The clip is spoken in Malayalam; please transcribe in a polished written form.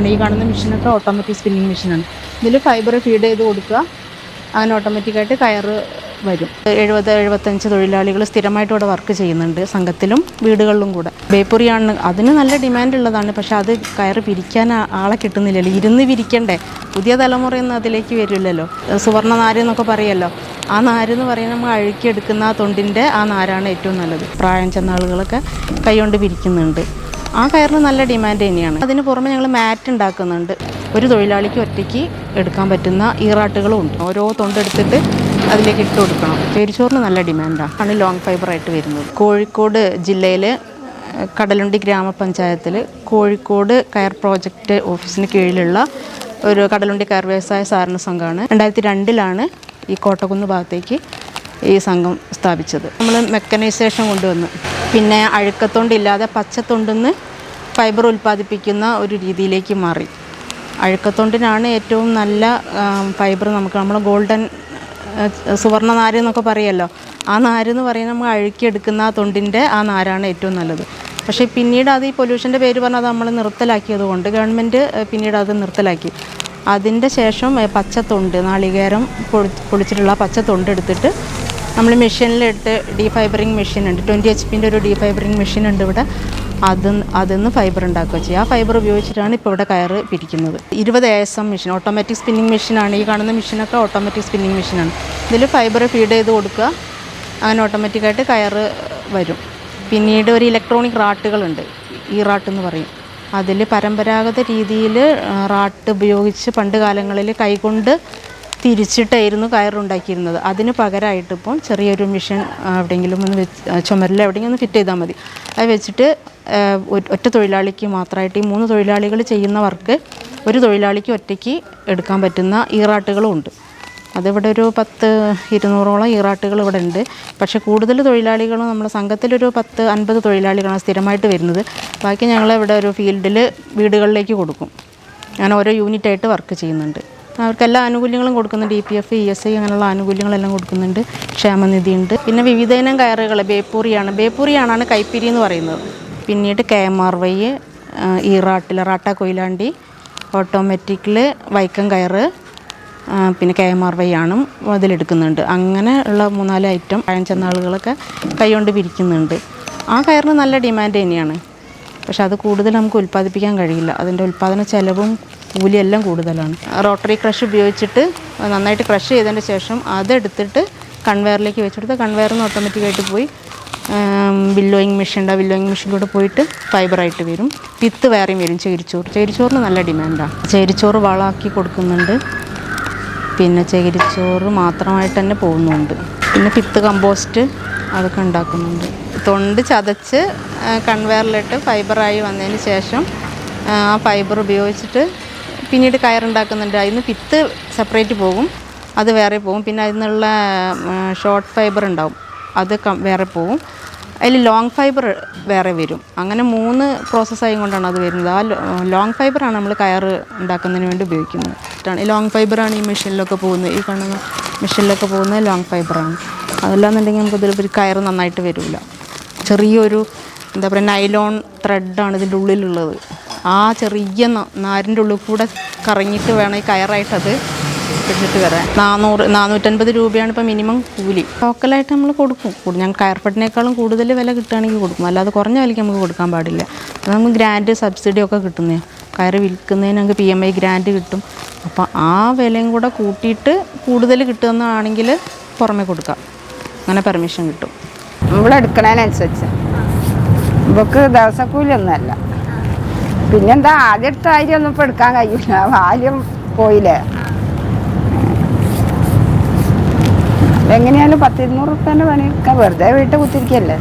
മെഷീനാണ്. ഈ കാണുന്ന മെഷീനൊക്കെ ഓട്ടോമാറ്റിക് സ്പിന്നിങ് മെഷീനാണ്. ഇതിൽ ഫൈബർ ഫീഡ് ചെയ്ത് കൊടുക്കുക, അങ്ങനെ ഓട്ടോമാറ്റിക്കായിട്ട് കയറ് വരും. 70-75 തൊഴിലാളികൾ സ്ഥിരമായിട്ട് ഇവിടെ വർക്ക് ചെയ്യുന്നുണ്ട്, സംഘത്തിലും വീടുകളിലും കൂടെ. ബേപ്പൂരിയാണ്, അതിന് നല്ല ഡിമാൻഡ് ഉള്ളതാണ്. പക്ഷെ അത് കയറ് പിരിക്കാൻ ആളെ കിട്ടുന്നില്ലല്ലോ, ഇരുന്ന് പിരിക്കണ്ടേ. പുതിയ തലമുറയൊന്നും അതിലേക്ക് വരില്ലല്ലോ. സുവർണ്ണ നാര് എന്നൊക്കെ പറയുമല്ലോ, ആ നാര് എന്ന് പറയുന്നത് നമ്മൾ അഴുക്കിയെടുക്കുന്ന ആ തൊണ്ടിൻ്റെ ആ നാരാണ് ഏറ്റവും നല്ലത്. പ്രായം ചെന്ന ആളുകളൊക്കെ കൈകൊണ്ട് പിരിക്കുന്നുണ്ട്. ആ കയറിന് നല്ല ഡിമാൻഡ് തന്നെയാണ്. അതിന് പുറമെ ഞങ്ങൾ മാറ്റ് ഉണ്ടാക്കുന്നുണ്ട്. ഒരു തൊഴിലാളിക്ക് ഒറ്റയ്ക്ക് എടുക്കാൻ പറ്റുന്ന ഈറാട്ടുകളും ഉണ്ട്. ഓരോ തൊണ്ടെടുത്തിട്ട് അതിലേക്ക് ഇട്ട് കൊടുക്കണം. ചേരിച്ചോറിന് നല്ല ഡിമാൻഡാണ് ലോങ് ഫൈബറായിട്ട് വരുന്നത്. കോഴിക്കോട് ജില്ലയിൽ കടലുണ്ടി ഗ്രാമപഞ്ചായത്തിൽ കോഴിക്കോട് കയർ പ്രോജക്റ്റ് ഓഫീസിന് കീഴിലുള്ള ഒരു കടലുണ്ടി കയർ വ്യവസായ സഹകരണ സംഘമാണ്. 2002 ഈ കോട്ടക്കുന്ന് ഭാഗത്തേക്ക് ഈ സംഘം സ്ഥാപിച്ചത്. നമ്മൾ മെക്കനൈസേഷൻ കൊണ്ടുവന്ന്, പിന്നെ അഴുക്കത്തൊണ്ടില്ലാതെ പച്ചത്തൊണ്ടിന്ന് ഫൈബർ ഉൽപ്പാദിപ്പിക്കുന്ന ഒരു രീതിയിലേക്ക് മാറി. അഴുക്കത്തൊണ്ടിനാണ് ഏറ്റവും നല്ല ഫൈബർ. നമ്മൾ ഗോൾഡൻ സുവർണ്ണ നാര് എന്നൊക്കെ പറയുമല്ലോ, ആ നാര് എന്ന് പറയുന്നത് നമ്മൾ അഴുക്കിയെടുക്കുന്ന ആ തൊണ്ടിൻ്റെ ആ നാരാണ് ഏറ്റവും നല്ലത്. പക്ഷേ പിന്നീട് അത് ഈ പൊല്യൂഷൻ്റെ പേര് പറഞ്ഞാൽ അത് നമ്മൾ നിർത്തലാക്കിയത് കൊണ്ട് ഗവൺമെൻറ് പിന്നീട് അത് നിർത്തലാക്കി. അതിൻ്റെ ശേഷം പച്ചത്തൊണ്ട്, നാളികേരം പൊളിച്ചിട്ടുള്ള പച്ചത്തൊണ്ട് എടുത്തിട്ട് നമ്മൾ മെഷീനിലിട്ട് ഡീഫൈബറിങ് മെഷീൻ ഉണ്ട്, 20 HP ഒരു ഡീഫൈബറിങ് മെഷീൻ ഉണ്ട് ഇവിടെ. അതിന്ന് ഫൈബർ ഉണ്ടാക്കുക ചെയ്യുക. ആ ഫൈബർ ഉപയോഗിച്ചിട്ടാണ് ഇപ്പോൾ ഇവിടെ കയറ് പിരിക്കുന്നത്. 20 ASM മെഷീൻ, ഓട്ടോമാറ്റിക് സ്പിന്നിങ് മെഷീനാണ്. ഈ കാണുന്ന മെഷീനൊക്കെ ഓട്ടോമാറ്റിക് സ്പിന്നിങ് മെഷീനാണ്. ഇതിൽ ഫൈബർ ഫീഡ് ചെയ്ത് കൊടുക്കുക, അങ്ങനെ ഓട്ടോമാറ്റിക്കായിട്ട് കയറ് വരും. പിന്നീട് ഒരു ഇലക്ട്രോണിക് റാട്ടുകളുണ്ട്, ഈ റാട്ട് എന്ന് പറയും. അതിൽ പരമ്പരാഗത രീതിയിൽ റാട്ട് ഉപയോഗിച്ച് പണ്ട് കാലങ്ങളിൽ കൈകൊണ്ട് തിരിച്ചിട്ടായിരുന്നു കയറുണ്ടാക്കിയിരുന്നത്. അതിന് പകരമായിട്ട് ഇപ്പം ചെറിയൊരു മെഷീൻ എവിടെയെങ്കിലും ഒന്ന് ചുമരിൽ എവിടെയെങ്കിലും ഒന്ന് ഫിറ്റ് ചെയ്താൽ മതി. അത് വെച്ചിട്ട് ഒറ്റ തൊഴിലാളിക്ക് മാത്രമായിട്ട്, ഈ 3 തൊഴിലാളികൾ ചെയ്യുന്ന വർക്ക് ഒരു തൊഴിലാളിക്ക് ഒറ്റയ്ക്ക് എടുക്കാൻ പറ്റുന്ന ഈറാട്ടുകളും ഉണ്ട്. അതിവിടെ ഒരു 10-200ഓളം ഈറാട്ടുകൾ ഇവിടെ ഉണ്ട്. പക്ഷേ കൂടുതൽ തൊഴിലാളികളും നമ്മുടെ സംഘത്തിലൊരു 10-50 തൊഴിലാളികളാണ് സ്ഥിരമായിട്ട് വരുന്നത്. ബാക്കി ഞങ്ങളിവിടെ ഒരു ഫീൽഡിൽ വീടുകളിലേക്ക് കൊടുക്കും. ഞാൻ ഓരോ യൂണിറ്റായിട്ട് വർക്ക് ചെയ്യുന്നുണ്ട്. അവർക്ക് എല്ലാ ആനുകൂല്യങ്ങളും കൊടുക്കുന്നുണ്ട്. EPF, ESI അങ്ങനെയുള്ള ആനുകൂല്യങ്ങളെല്ലാം കൊടുക്കുന്നുണ്ട്. ക്ഷേമനിധി ഉണ്ട്. പിന്നെ വിവിധയിനം കയറുകൾ ബേപ്പൂരിയാണ് കൈപ്പിരി എന്ന് പറയുന്നത്. പിന്നീട് KMRY, ഈറാട്ടിൽ റാട്ട കൊയിലാണ്ടി, ഓട്ടോമാറ്റിക്കിൽ വൈക്കം കയറ്, പിന്നെ KMRY ആണ് അതിലെടുക്കുന്നുണ്ട്. അങ്ങനെ ഉള്ള 3-4 ഐറ്റം പഴം ചെന്ന ആളുകളൊക്കെ കൈകൊണ്ട് പിരിക്കുന്നുണ്ട്. ആ കയറിന് നല്ല ഡിമാൻഡ് തന്നെയാണ്. പക്ഷെ അത് കൂടുതൽ നമുക്ക് ഉൽപ്പാദിപ്പിക്കാൻ കഴിയില്ല. അതിൻ്റെ ഉൽപ്പാദന ചെലവും കൂലിയെല്ലാം കൂടുതലാണ്. റോട്ടറി ക്രഷ് ഉപയോഗിച്ചിട്ട് നന്നായിട്ട് ക്രഷ് ചെയ്തതിന് ശേഷം അതെടുത്തിട്ട് കൺവെയറിലേക്ക് വെച്ചെടുത്ത് കൺവെയറിൽ നിന്ന് ഓട്ടോമാറ്റിക്കായിട്ട് പോയി വില്ലോയിങ് മെഷീൻ ഉണ്ട്. ആ വില്ലോയിങ് മെഷീൻ കൂടെ പോയിട്ട് ഫൈബറായിട്ട് വരും. വിത്ത് വേറെയും വരും. ചേരിച്ചോറിന് നല്ല ഡിമാൻഡാണ്. ചേരിച്ചോറ് വളമാക്കി കൊടുക്കുന്നുണ്ട്. പിന്നെ ചകിരിച്ചോറ് മാത്രമായിട്ട് തന്നെ പോകുന്നുണ്ട്. പിന്നെ വിത്ത് കമ്പോസ്റ്റ് അതൊക്കെ ഉണ്ടാക്കുന്നുണ്ട്. തൊണ്ട് ചതച്ച് കൺവെയറിലിട്ട് ഫൈബറായി വന്നതിന് ശേഷം ആ ഫൈബർ ഉപയോഗിച്ചിട്ട് പിന്നീട് കയറുണ്ടാക്കുന്നുണ്ട്. അതിന് വിത്ത് സെപ്പറേറ്റ് പോകും, അത് വേറെ പോകും. പിന്നെ അതിൽ നിന്നുള്ള ഷോർട്ട് ഫൈബർ ഉണ്ടാവും, അത് വേറെ പോകും. അതിൽ ലോങ് ഫൈബർ വേറെ വരും. അങ്ങനെ 3 പ്രോസസ്സായി കൊണ്ടാണ് അത് വരുന്നത്. ആ ലോങ് ഫൈബറാണ് നമ്മൾ കയറ് ഉണ്ടാക്കുന്നതിന് വേണ്ടി ഉപയോഗിക്കുന്നത്. ലോങ് ഫൈബറാണ് ഈ മെഷീനിലൊക്കെ പോകുന്നത്. ഈ കാണുന്ന മെഷീനിലൊക്കെ പോകുന്നത് ലോങ് ഫൈബറാണ്. അതല്ലാന്നുണ്ടെങ്കിൽ നമുക്ക് ഇതിൽ കയറ് നന്നായിട്ട് വരില്ല. ചെറിയൊരു എന്താ പറയുക, നൈലോൺ ത്രെഡാണ് ഇതിൻ്റെ ഉള്ളിലുള്ളത്. ആ ചെറിയ നാരിൻ്റെ ഉള്ളിൽ കൂടെ കറങ്ങിയിട്ട് വേണം ഈ കയറായിട്ടത് പിടിച്ചിട്ട് വരാൻ. 450 രൂപയാണ് ഇപ്പോൾ മിനിമം കൂലി. ലോക്കലായിട്ട് നമ്മൾ കൊടുക്കും. ഞാൻ കയർഫെഡിനേക്കാളും കൂടുതൽ വില കിട്ടുകയാണെങ്കിൽ കൊടുക്കും. അല്ലാതെ കുറഞ്ഞ വിലയ്ക്ക് നമുക്ക് കൊടുക്കാൻ പാടില്ല. അത് നമുക്ക് ഗ്രാൻഡ് സബ്സിഡിയൊക്കെ കിട്ടുന്നതാണ്. കയറ് വിൽക്കുന്നതിന് നമുക്ക് PMI ഗ്രാൻഡ് കിട്ടും. അപ്പോൾ ആ വിലയും കൂടെ കൂട്ടിയിട്ട് കൂടുതൽ കിട്ടുന്നതാണെങ്കിൽ പുറമെ കൊടുക്കാം. അങ്ങനെ പെർമിഷൻ കിട്ടും. നമ്മൾ എടുക്കണതിനനുസരിച്ച്. ഇവക്ക് ദിവസക്കൂലിയൊന്നുമല്ല. പിന്നെന്താ, ആദ്യം എടുത്ത കാര്യമൊന്നും ഇപ്പോൾ എടുക്കാൻ കഴിയില്ല. ആദ്യം പോയില്ലേ. എങ്ങനെയാലും 10-200 റുപ്യേൻ്റെ പണിയൊക്കെ വെറുതെ വീട്ടിൽ കുത്തിരിക്കല്ലേ.